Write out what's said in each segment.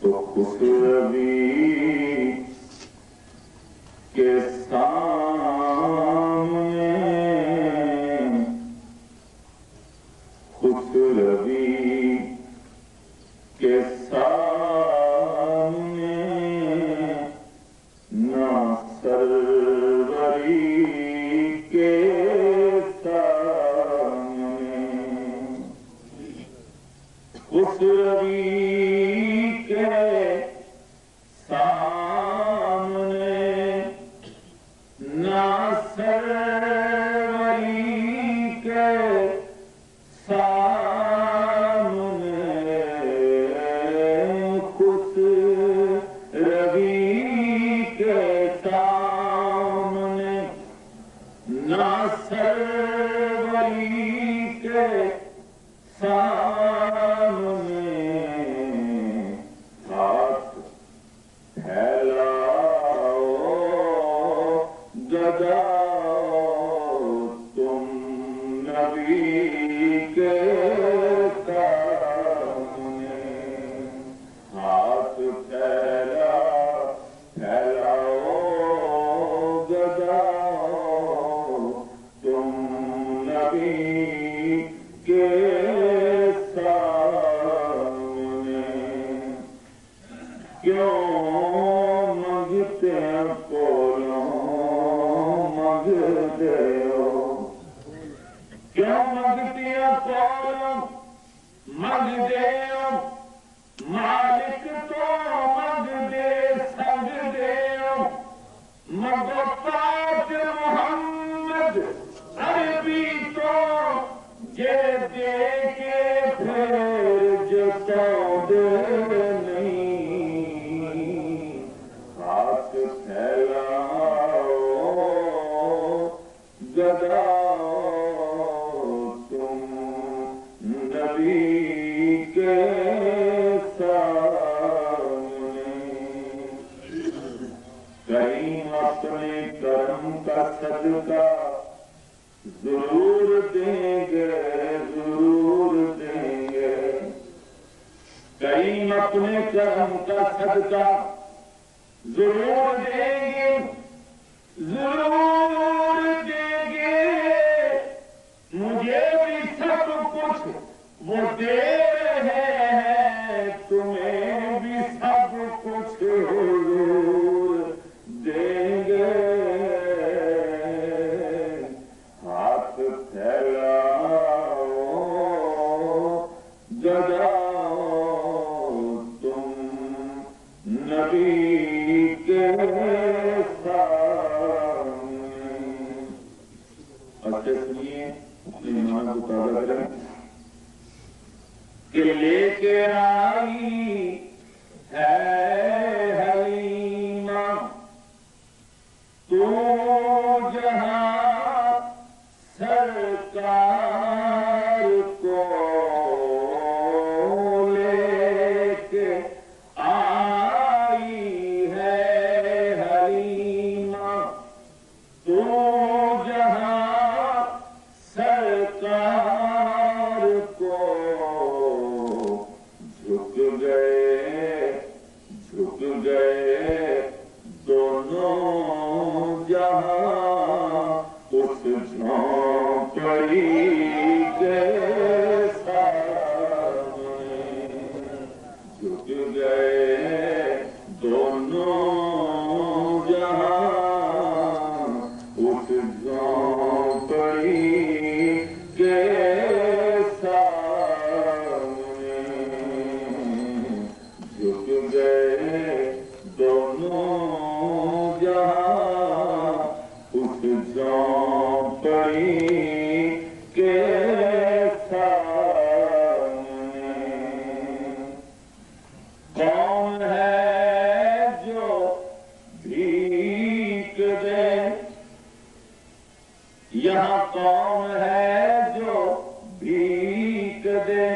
تو خسروی کے سامنے خسروی کے سامنے نہ سروری کے سامنے خسروی کے سامنے نہ سروری کے سامنے خسروی کے سامنے نہ سروری کے سامنے ہاتھ پھیلاؤ گداؤ تم نبی کے سامنے ہاتھ پھیلاؤ گداؤ تم نبی کے سامنے کیوں مانگتے کولوں مانگتے ہو کیوں مانگتے کولوں مانگتے ہو مالک تو مانگ دے سجدے ہو مانگو پاک محمد عربی تو یہ دے کے پھر جتاؤ دے نہیں ہاتھ پھیلاؤ گداؤ تم نبی کے سامنے کہیں اپنے کرم کا صدقہ ضرور دیں گے ضرور دیں گے کہیں اپنے کرم کا صدقہ ضرور دیں گے ضرور دیں گے مجھے بھی سب کچھ وہ دے رہے ہیں تمہیں بھی سب کچھ ضرور دیں گے ہاتھ پھیلاؤ گداؤ تم نبی کے سامنے اچھے سنیے اپنے ایمان کو تازہ کریں کہ لے کے آئی ہے حلیمہ تو جہاں سرکار کو لے کے آئی ہے حلیمہ تو جہاں سرکار کو جھک گئے دونوں جہاں اس جھونپڑی کے سامنے جھک گئے دونوں جہاں اس جھونپڑی کے سامنے جھک گئے دونوں جہاں اس جھونپڑی کے سامنے کون ہے جو بھیک دے یہاں کون ہے جو بھیک دے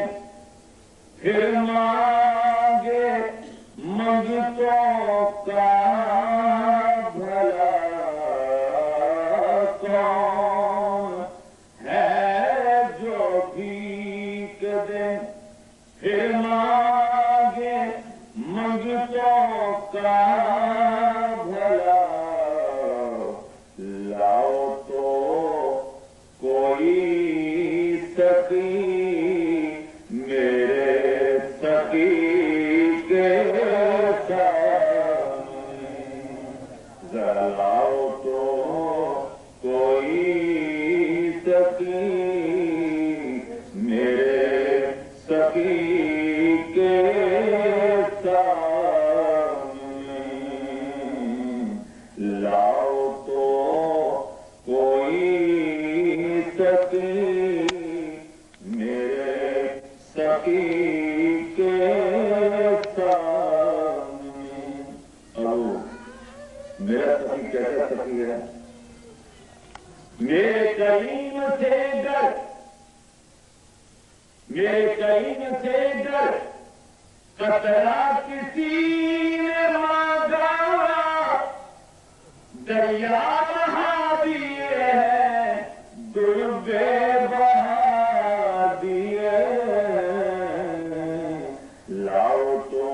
پھر مانگے منگ تو کا بھلا لاؤ تو کوئی سخی میرے سخی کے سامنے ذرا لاؤ تو کوئی سخی میرے سخی کے سامنے لاؤ تو کوئی سخی میرے سخی کے سامنے۔ اب میرا سخی کیسا سخی ہے؟ میرے کریم سے ڈر، میرے کریم سے ڈر قطرہ کسی نے مانگا، دریا بہا دیے ہیں دربے بہا دیے، لاؤ تو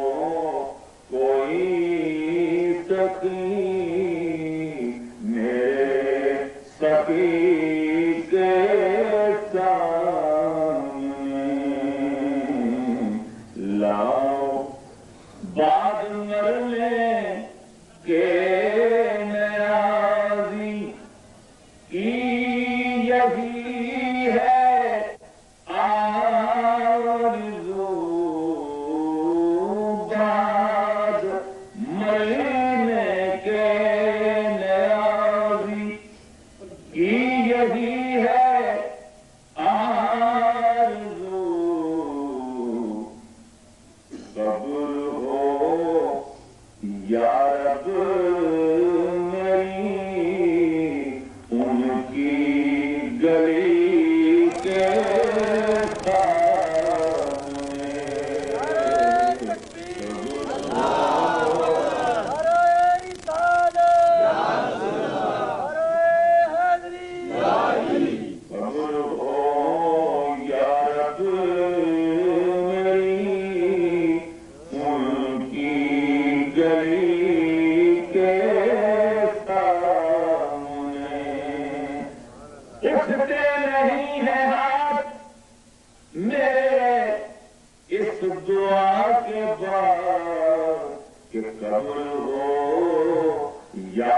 کوئی سخی میرے سخی کے سامنے لاؤ، بعد مرنے کے نیازی کی یہی ہے آرزو، بعد مرنے کے نیازی کی یہی ہے آرزو، صبر ہو یا رب میری ان کی گلی کے اٹھتے نہیں ہیں ہاتھ میرے اس دعا کے بعد کہ قبر ہو یا